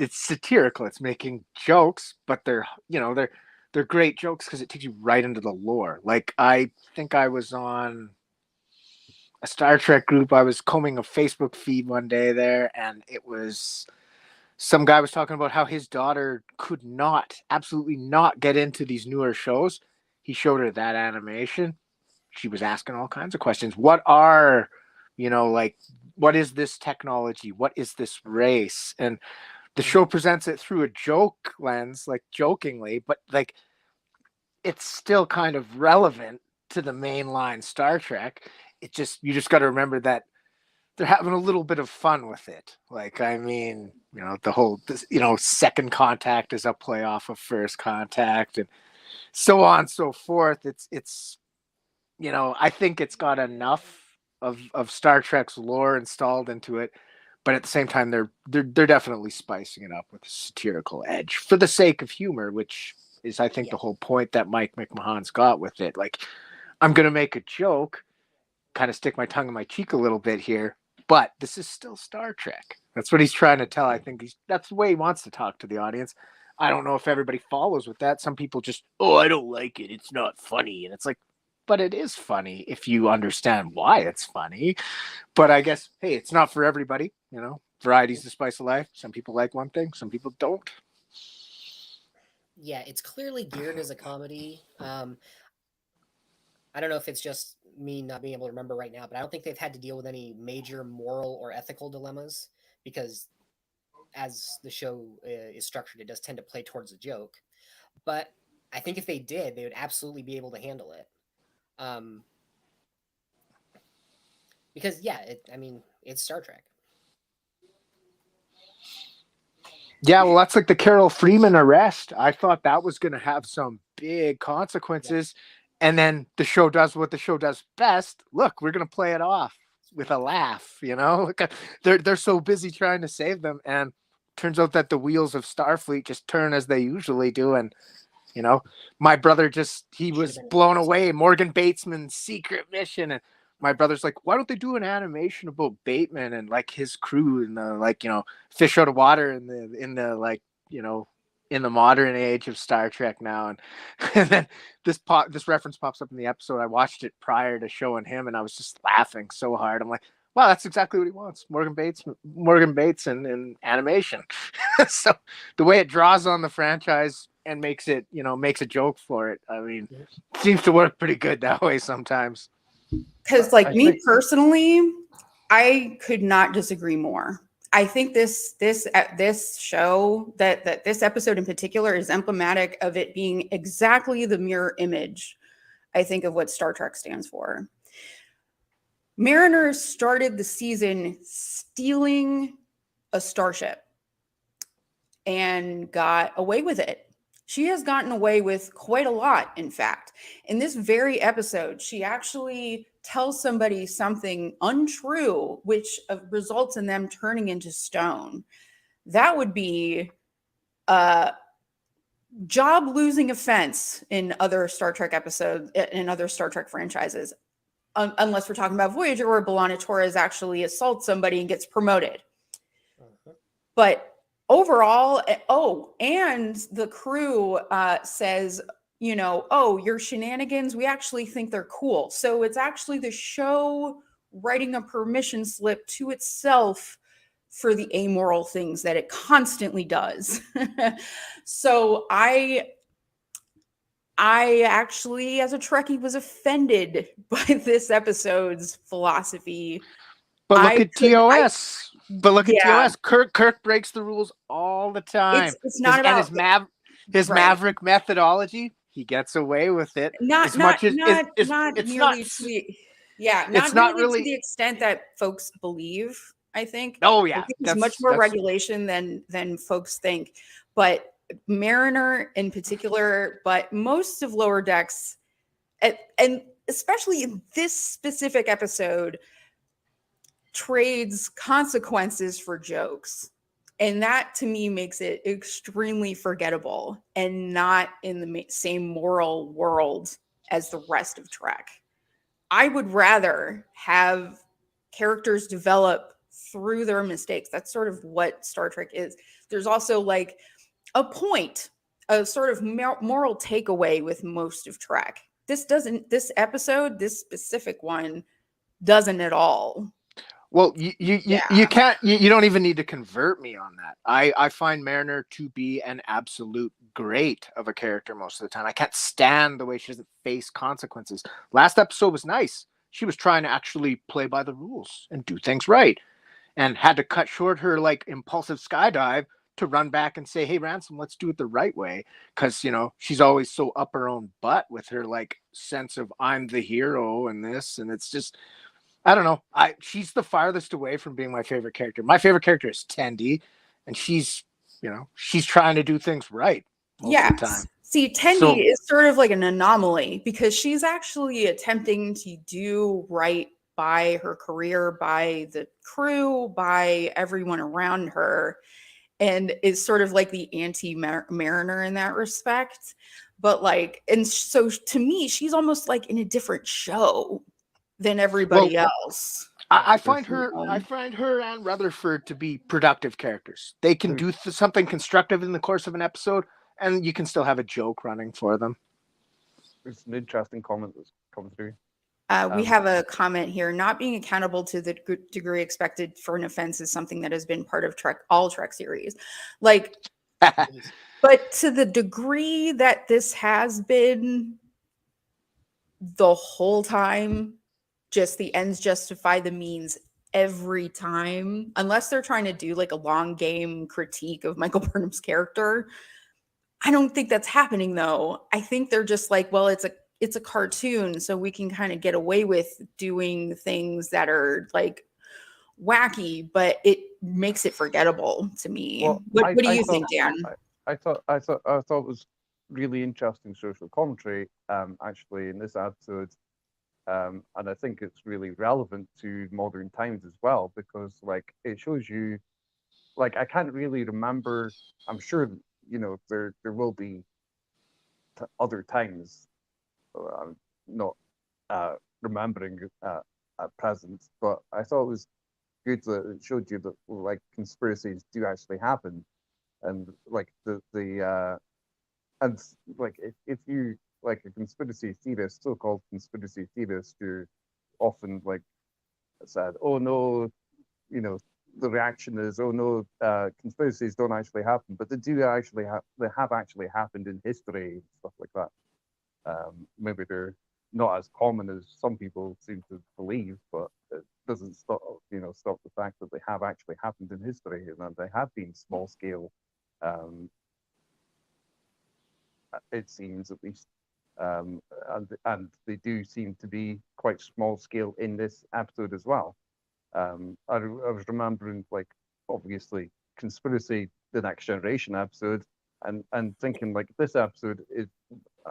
satirical. It's making jokes, but they're, you know, they're great jokes because it takes you right into the lore. Like I think I was on a Star Trek group. I was combing a Facebook feed one day there, and it was some guy was talking about how his daughter could absolutely not get into these newer shows. He showed her that animation. She was asking all kinds of questions. What are, you know, like, what is this technology? What is this race? And the show presents it through a joke lens, like jokingly, but like it's still kind of relevant to the mainline Star Trek. You just got to remember that they're having a little bit of fun with it. Like, I mean, you know, the whole, you know, second contact is a play off of first contact and so on and so forth. It's, you know, I think it's got enough of Star Trek's lore installed into it, but at the same time, they're definitely spicing it up with a satirical edge for the sake of humor, which is, I think, the whole point that Mike McMahon's got with it. Like, I'm gonna make a joke, kind of stick my tongue in my cheek a little bit here, but this is still Star Trek. That's what he's trying to tell. I think that's the way he wants to talk to the audience. I don't know if everybody follows with that. Some people just, oh, I don't like it. It's not funny. And it's like, but it is funny if you understand why it's funny. But I guess, hey, it's not for everybody. You know, variety's the spice of life. Some people like one thing, some people don't. Yeah, it's clearly geared as a comedy. I don't know if it's just me not being able to remember right now, but I don't think they've had to deal with any major moral or ethical dilemmas because as the show is structured, it does tend to play towards a joke. But I think if they did, they would absolutely be able to handle it. Because yeah, it's Star Trek. Yeah, well, that's like the Carol Freeman arrest. I thought that was going to have some big consequences. And then the show does what the show does best. Look, we're going to play it off with a laugh, you know? They're so busy trying to save them. And turns out that the wheels of Starfleet just turn as they usually do. And, you know, my brother he was blown away. Morgan Batesman's secret mission. And my brother's like, why don't they do an animation about Bateman and like his crew and the, like, you know, fish out of water in the like, you know, in the modern age of Star Trek now. And then this reference pops up in the episode. I watched it prior to showing him and I was just laughing so hard. I'm like, wow, that's exactly what he wants. Morgan Bates in animation. So the way it draws on the franchise and makes a joke for it. I mean, seems to work pretty good that way sometimes. Because me personally, I could not disagree more. I think this show that this episode in particular is emblematic of it being exactly the mirror image, I think, of what Star Trek stands for. Mariner started the season stealing a starship and got away with it. She has gotten away with quite a lot, in fact. In this very episode, she actually tells somebody something untrue, which results in them turning into stone. That would be a job-losing offense in other Star Trek episodes, in other Star Trek franchises, unless we're talking about Voyager, where B'Elanna Torres actually assaults somebody and gets promoted. But overall, and the crew says, you know, oh, your shenanigans, we actually think they're cool. So it's actually the show writing a permission slip to itself for the amoral things that it constantly does. So I actually, as a Trekkie, was offended by this episode's philosophy. But look at TOS. TOS. Kirk breaks the rules all the time. It's not about his Maverick methodology. He gets away with it. Not nearly to the extent that folks believe. I think. Oh yeah, it's much more regulation than folks think. But Mariner in particular, but most of Lower Decks, and especially in this specific episode, trades consequences for jokes. And that to me makes it extremely forgettable and not in the same moral world as the rest of Trek. I would rather have characters develop through their mistakes. That's sort of what Star Trek is. There's also like a point, a sort of moral takeaway with most of Trek. This episode, this specific one, doesn't at all. Well, you don't even need to convert me on that. I find Mariner to be an absolute great of a character most of the time. I can't stand the way she doesn't face consequences. Last episode was nice. She was trying to actually play by the rules and do things right, and had to cut short her like impulsive skydive to run back and say, hey, Ransom, let's do it the right way. Because, you know, she's always so up her own butt with her like sense of I'm the hero and this, and it's just, I don't know. She's the farthest away from being my favorite character. My favorite character is Tendi, and she's trying to do things right most of the time. See, Tendi is sort of like an anomaly because she's actually attempting to do right by her career, by the crew, by everyone around her, and is sort of like the anti-Mariner in that respect. But like, and so to me, she's almost like in a different show than everybody else. I find her and Rutherford to be productive characters. They can do something constructive in the course of an episode, and you can still have a joke running for them. There's an interesting comment that's come through. We have a comment here. Not being accountable to the degree expected for an offense is something that has been part of all Trek series. Like, but to the degree that this has been the whole time, just the ends justify the means every time, unless they're trying to do like a long game critique of Michael Burnham's character. I don't think that's happening though. I think they're just like, well, it's a cartoon, so we can kind of get away with doing things that are like wacky, but it makes it forgettable to me. Well, what do you think, Dan? I thought it was really interesting social commentary, actually, in this episode, and I think it's really relevant to modern times as well, because like it shows you, like I can't really remember. I'm sure there will be other times. I'm not remembering at present, but I thought it was good that it showed you that like conspiracies do actually happen, and like and like if you like a conspiracy theorist, so-called conspiracy theorist, who often like said, "Oh no," the reaction is, "Oh no, conspiracies don't actually happen," but they do actually they have actually happened in history and stuff like that. Maybe they're not as common as some people seem to believe, but it doesn't stop the fact that they have actually happened in history, and that they have been small scale. It seems, at least, and they do seem to be quite small scale in this episode as well. I was remembering, like, obviously, Conspiracy, the Next Generation episode, and thinking like this episode is,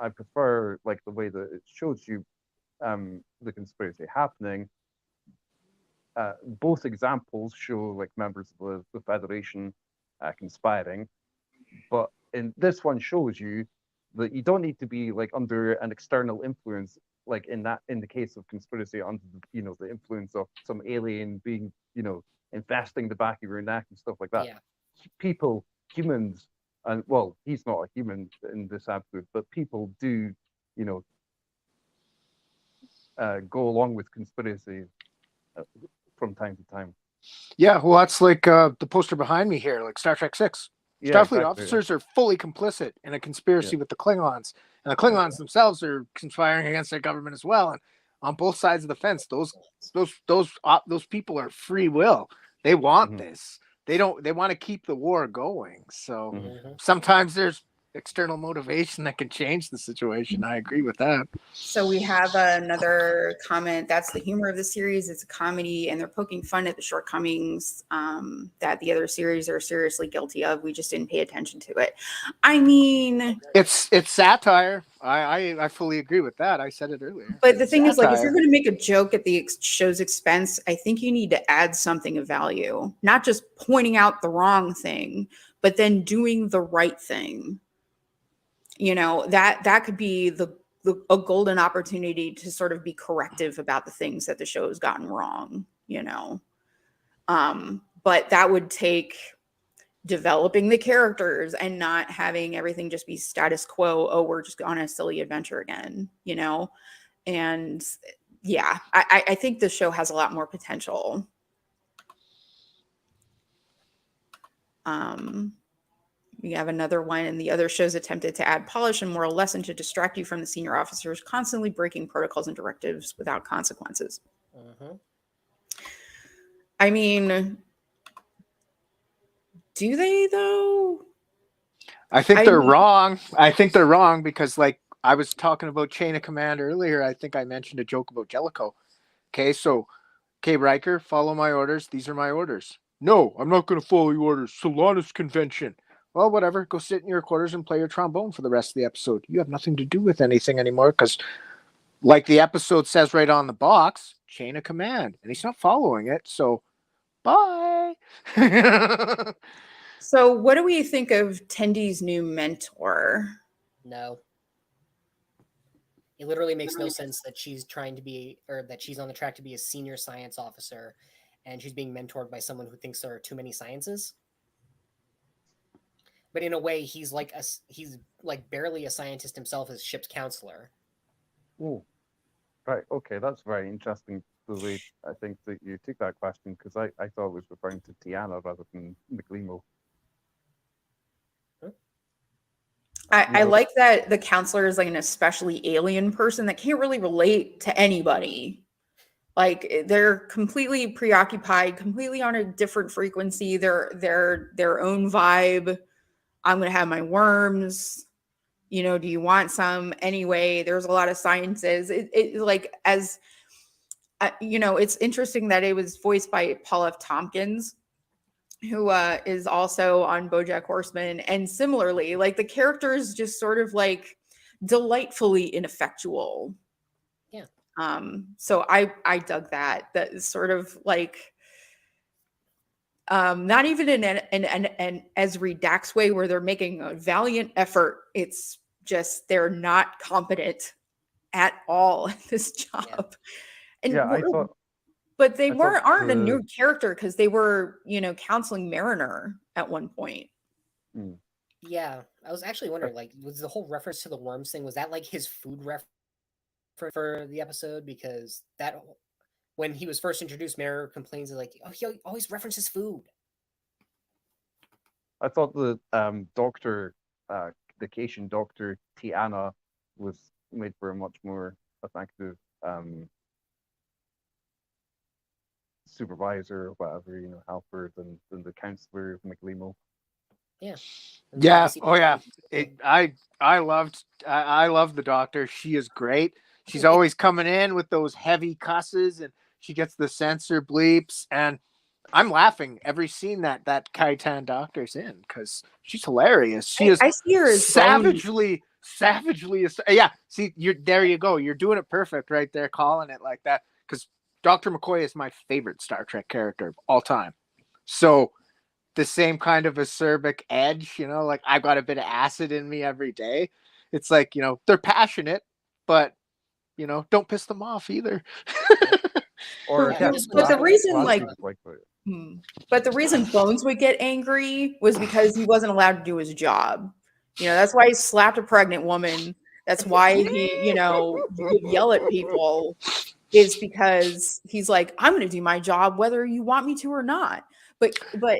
I prefer like the way that it shows you the conspiracy happening. Both examples show like members of the Federation conspiring, but in this one shows you that you don't need to be like under an external influence, like in the case of conspiracy, under the influence of some alien being infesting the back of your neck and stuff like that. Yeah. People, humans, and well, he's not a human in this episode, but people do go along with conspiracy from time to time. Yeah, well, that's like the poster behind me here, like Star Trek 6. Yeah, Starfleet exactly, officers are fully complicit in a conspiracy with the Klingons, and the Klingons themselves are conspiring against their government as well. And on both sides of the fence, those people are free will. They want this. They want to keep the war going. So sometimes there's external motivation that can change the situation. I agree with that. So we have another comment. That's the humor of the series. It's a comedy, and they're poking fun at the shortcomings that the other series are seriously guilty of. We just didn't pay attention to it. I mean, it's satire. I fully agree with that. I said it earlier. But the thing is, like, if you're going to make a joke at the show's expense, I think you need to add something of value, not just pointing out the wrong thing, but then doing the right thing. That could be a golden opportunity to sort of be corrective about the things that the show has gotten wrong, but that would take developing the characters and not having everything just be status quo. Oh, we're just on a silly adventure again, and yeah, I think the show has a lot more potential. We have another one, and the other shows attempted to add polish and moral lesson to distract you from the senior officers constantly breaking protocols and directives without consequences. I mean, do they though? I think they're wrong. I think they're wrong because, like, I was talking about chain of command earlier. I think I mentioned a joke about Jellicoe. Okay, so, Riker, follow my orders. These are my orders. No, I'm not going to follow your orders. Solanas Convention. Well, whatever. Go sit in your quarters and play your trombone for the rest of the episode. You have nothing to do with anything anymore because, like the episode says right on the box, chain of command, and he's not following it. So, bye. So, what do we think of Tendy's new mentor? No. It literally makes no sense that she's trying to be, or that she's on the track to be a senior science officer, and she's being mentored by someone who thinks there are too many sciences. But in a way, he's like barely a scientist himself as ship's counselor. Oh, right. Okay, that's very interesting. The way I think that you took that question, because I thought it was referring to Tiana rather than McLeemo. I like that the counselor is like an especially alien person that can't really relate to anybody. Like they're completely preoccupied, completely on a different frequency. They're their own vibe. I'm gonna have my worms. You know, do you want some? Anyway, there's a lot of sciences. It like as you know, it's interesting that it was voiced by Paul F. Tompkins, who is also on BoJack Horseman, and similarly, like the character is just sort of like delightfully ineffectual. Yeah. So I dug that. That is sort of like not even in an Esri Dax way where they're making a valiant effort. It's just they're not competent at all at this job. Yeah. And Yeah, I thought. but they I thought aren't a new character because they were, you know, counseling Mariner at one point. Yeah, I was actually wondering, like, was the whole reference to the worms thing, was that like his food reference for the episode? Because that when he was first introduced, Mariner complains like, oh, he always references food. I thought the doctor, the Cation doctor Tiana, was made for a much more effective supervisor or whatever, you know, helper than the counselor of McLeemo. Yeah. Yeah. Oh yeah. I loved the doctor. She is great. She's always coming in with those heavy cusses, and she gets the censor bleeps, and I'm laughing every scene that Kaitan doctor's in because she's hilarious. She is I see her as savagely. Yeah. See, there you go. You're doing it perfect right there, calling it like that. Because Dr. McCoy is my favorite Star Trek character of all time. So the same kind of acerbic edge, you know, like I've got a bit of acid in me every day. It's like, you know, they're passionate, but you know, don't piss them off either. Or Yeah, but the reason but the reason Bones would get angry was because he wasn't allowed to do his job. You know, that's why he slapped a pregnant woman. That's why he, you know, would yell at people, is because he's like, I'm going to do my job whether you want me to or not. But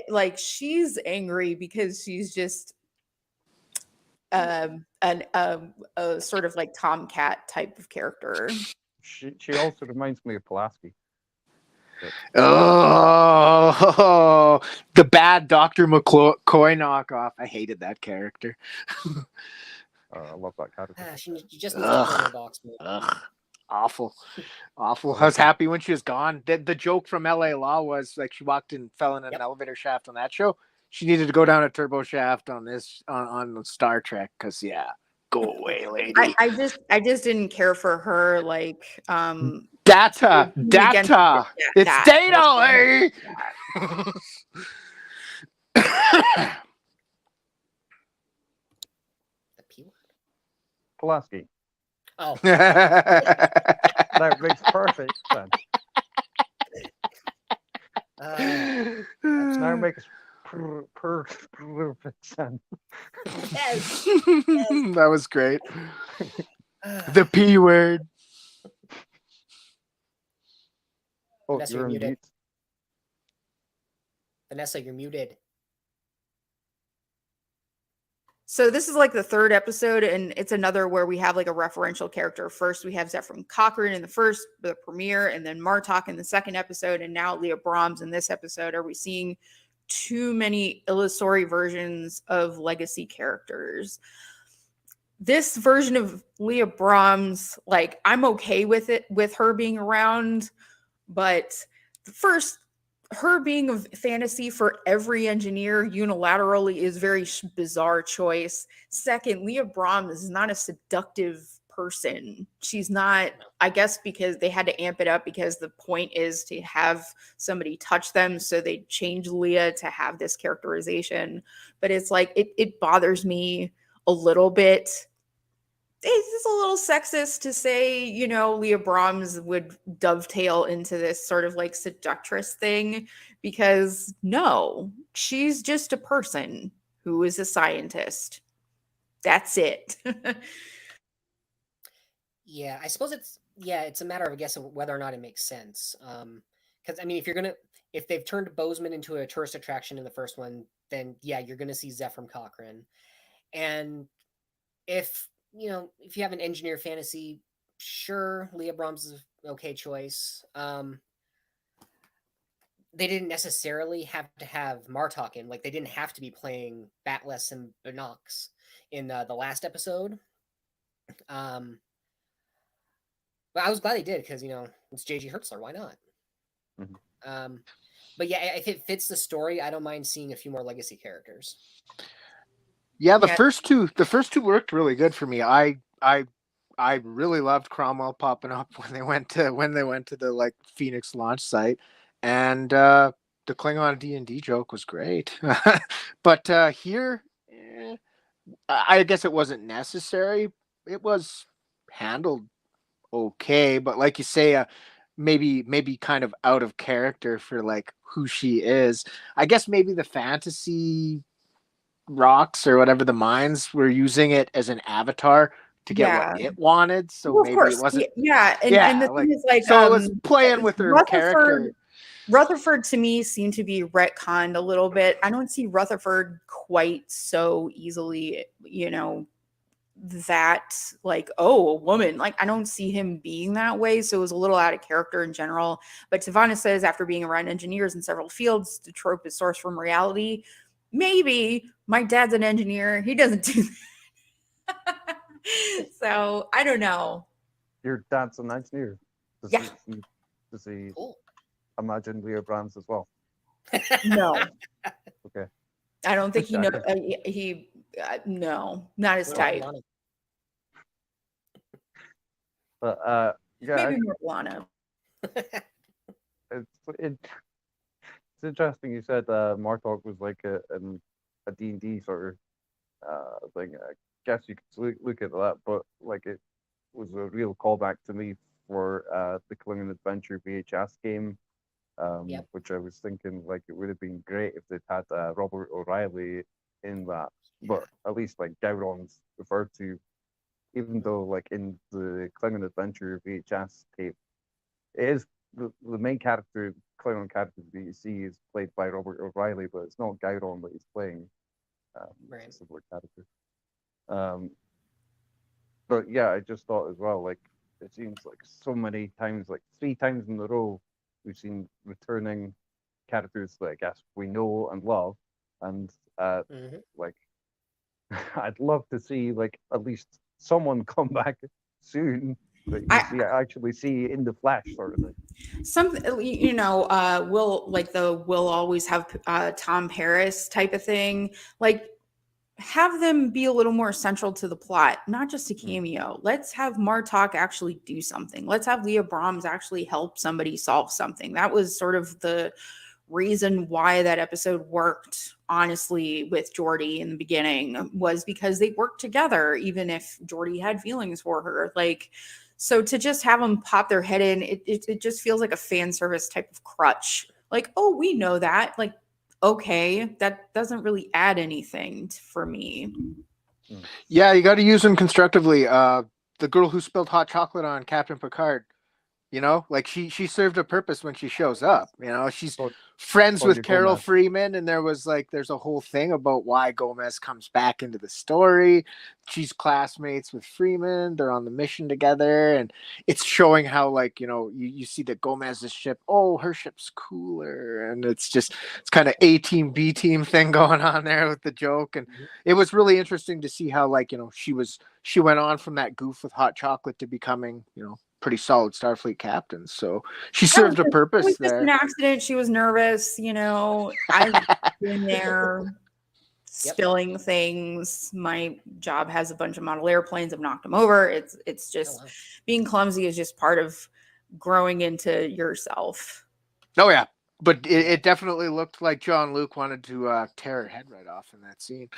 like she's angry because she's just a sort of like Tomcat type of character. She also reminds me of Pulaski. Oh, the bad Dr. McCoy knockoff. I hated that character. I love that character. She just needs to put in a box. Awful. I was happy when she was gone. The joke from LA Law was like she walked in, fell in an elevator shaft on that show. She needed to go down a turbo shaft on this on Star Trek because go away, lady. I just didn't care for her like data. It's data, lady. The P word. Pulaski. Oh. That makes perfect sense. Now it makes perfect sense. Yes. That was great. The P word. Oh, Vanessa, you're you're muted. mute. Vanessa, you're muted. So this is like the third episode, and it's another where we have like a referential character. First, we have Zephram Cochrane in the premiere, and then Martok in the second episode, and now Leah Brahms in this episode. Are we seeing too many illusory versions of legacy characters? This version of Leah Brahms, like I'm okay with it, with her being around, but first, her being a fantasy for every engineer unilaterally is very bizarre choice. Second, Leah Brahms is not a seductive person. She's not, I guess, because they had to amp it up because the point is to have somebody touch them. So they changed Leah to have this characterization. But it's like, it bothers me a little bit. It's a little sexist to say, you know, Leah Brahms would dovetail into this sort of like seductress thing, because no, she's just a person who is a scientist. That's it. Yeah, I suppose it's a matter of, I guess, of whether or not it makes sense. Because I mean, if they've turned Bozeman into a tourist attraction in the first one, then yeah, you're gonna see Zephram Cochrane. And if if you have an engineer fantasy, sure, Leah Brahms is an okay choice. They didn't necessarily have to have Martok in, like they didn't have to be playing Batless and Binox in the last episode. But I was glad they did, because it's J.G. Hertzler. Why not? Mm-hmm. But yeah, if it fits the story, I don't mind seeing a few more legacy characters. Yeah, the first two worked really good for me. I really loved Cromwell popping up when they went to the like Phoenix launch site, and the Klingon D&D joke was great. But here, I guess it wasn't necessary. It was handled okay, but like you say, maybe kind of out of character for like who she is. I guess maybe the fantasy rocks or whatever, the mines were using it as an avatar to get what it wanted. So well, of maybe course. it wasn't. And the thing is, like, so it was playing with her character. Rutherford to me seemed to be retconned a little bit. I don't see Rutherford quite so easily, that like, oh, a woman. Like, I don't see him being that way. So it was a little out of character in general. But Tavana says, after being around engineers in several fields, the trope is sourced from reality. Maybe my dad's an engineer. He doesn't do that. So I don't know. Your dad's an engineer. Does he imagine Leah Brahms as well? No. Okay. I don't think he knows. No, not his type. But yeah, maybe Lana. It's interesting you said Martok was like a D&D sort of thing. I guess you could look at that, but like it was a real callback to me for the Klingon Adventure VHS game, which I was thinking like it would have been great if they'd had Robert O'Reilly in that, but at least like Gowron's referred to, even though like in the Klingon Adventure VHS tape, it is the main character, Klingon character that you see is played by Robert O'Reilly, but it's not Gowron that he's playing. It's a similar character. But yeah, I just thought as well, like it seems like so many times, like 3 times in a row, we've seen returning characters that I guess we know and love, and like I'd love to see like at least someone come back soon that you actually see in the flesh, sort of thing. We'll always have Tom Paris type of thing. Like, have them be a little more central to the plot, not just a cameo. Let's have Martok actually do something. Let's have Leah Brahms actually help somebody solve something. That was sort of the reason why that episode worked, honestly, with Geordi in the beginning, was because they worked together, even if Geordi had feelings for her. Like, so to just have them pop their head in, it just feels like a fan service type of crutch. Like, oh, we know that. Like, okay, that doesn't really add anything for me. Yeah, you got to use them constructively. The girl who spilled hot chocolate on Captain Picard, like she served a purpose when she shows up. She's friends with Carol Freeman, and there's a whole thing about why Gomez comes back into the story. She's classmates with Freeman. They're on the mission together, and it's showing how you see that Gomez's ship, her ship's cooler, and it's kind of A team B team thing going on there with the joke. And it was really interesting to see how she went on from that goof with hot chocolate to becoming pretty solid Starfleet captain. So she served a purpose there. It was just an accident. She was nervous. I've been there. spilling things. My job has a bunch of model airplanes. I've knocked them over. It's just wow. being clumsy is just part of growing into yourself. Oh yeah, but it definitely looked like John Luke wanted to tear her head right off in that scene.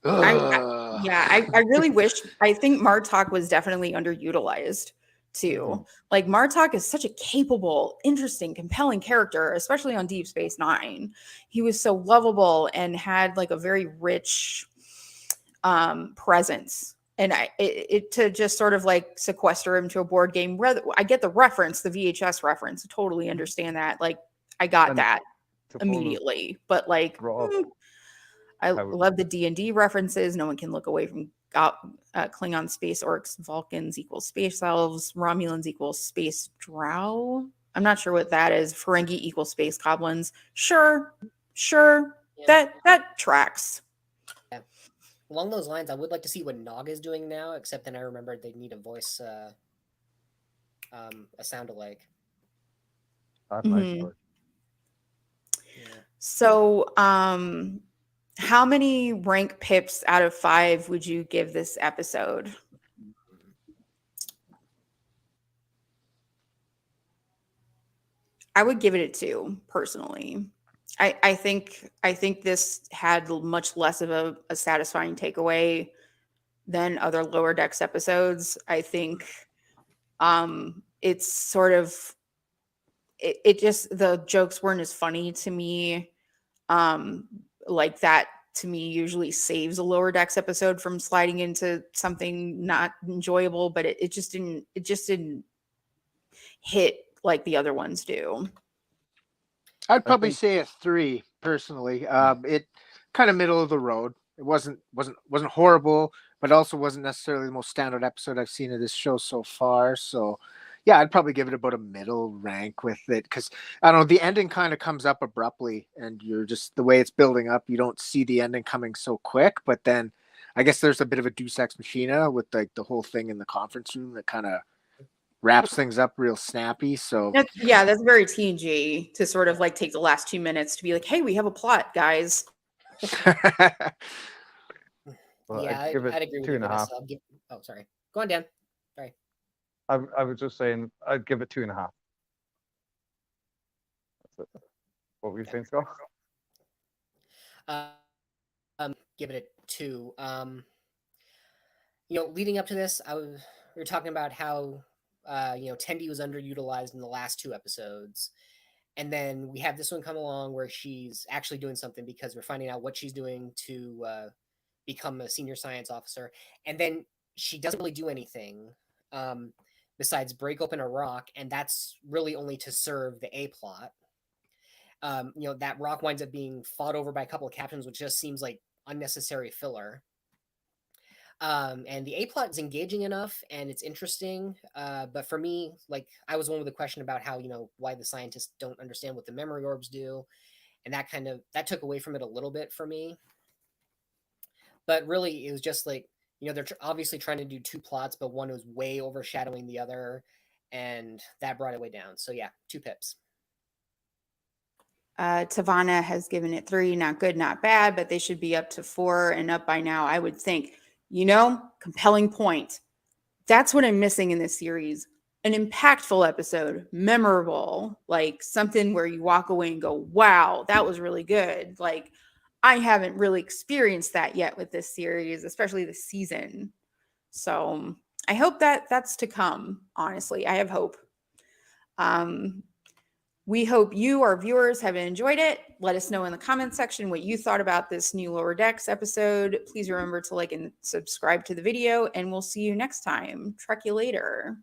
I really wish. I think Martok was definitely underutilized too. Like Martok is such a capable, interesting, compelling character, especially on Deep Space Nine. He was so lovable and had like a very rich presence. And to just sort of like sequester him to a board game. I get the reference, the VHS reference. I totally understand that. Like I got And that to follow immediately, but like. Rob, I how- love the D&D references. No one can look away from Klingon space orcs, Vulcans equals space elves, Romulans equals space drow. I'm not sure what that is. Ferengi equals space goblins. Sure. Yeah. That tracks. Along those lines, I would like to see what Nog is doing now, except then I remembered they need a voice, a sound alike. That's nice choice. Yeah. So, how many rank pips out of 5 would you give this episode? I would give it a 2 personally. I think this had much less of a satisfying takeaway than other Lower Decks episodes. I think it's sort of it just the jokes weren't as funny to me. Like that to me usually saves a Lower Decks episode from sliding into something not enjoyable, but it just didn't hit like the other ones do. I'd probably say a 3 personally. It kind of middle of the road. It wasn't horrible, but also wasn't necessarily the most standout episode I've seen of this show so far. So yeah, I'd probably give it about a middle rank with it, because I don't know, the ending kind of comes up abruptly, and you're just the way it's building up, you don't see the ending coming so quick. But then I guess there's a bit of a Deus Ex Machina with like the whole thing in the conference room that kind of wraps things up real snappy. So that's very TNG to sort of like take the last 2 minutes to be like, hey, we have a plot, guys. Well, Yeah, I'd give it I'd agree with 2.5. you, Vanessa. Oh, sorry. Go on, Dan. Sorry. I was just saying I'd give it 2.5. That's it. What were you saying, Scott? Give it a 2. Leading up to this, we were talking about how Tendi was underutilized in the last 2 episodes. And then we have this one come along where she's actually doing something, because we're finding out what she's doing to become a senior science officer. And then she doesn't really do anything besides break open a rock, and that's really only to serve the A plot. That rock winds up being fought over by a couple of captains, which just seems like unnecessary filler. And the A plot is engaging enough and it's interesting. But for me, like, I was one with the question about how, why the scientists don't understand what the memory orbs do. And that took away from it a little bit for me. But really, it was just like, they're obviously trying to do 2 plots, but one was way overshadowing the other. And that brought it way down. So yeah, 2 pips. Tavana has given it 3, not good, not bad, but they should be up to 4 and up by now, I would think. Compelling point. That's what I'm missing in this series. An impactful episode, memorable, like something where you walk away and go, wow, that was really good. Like, I haven't really experienced that yet with this series, especially this season. So I hope that's to come. Honestly, I have hope. We hope you, our viewers, have enjoyed it. Let us know in the comment section what you thought about this new Lower Decks episode. Please remember to like and subscribe to the video, and we'll see you next time. Trek you later.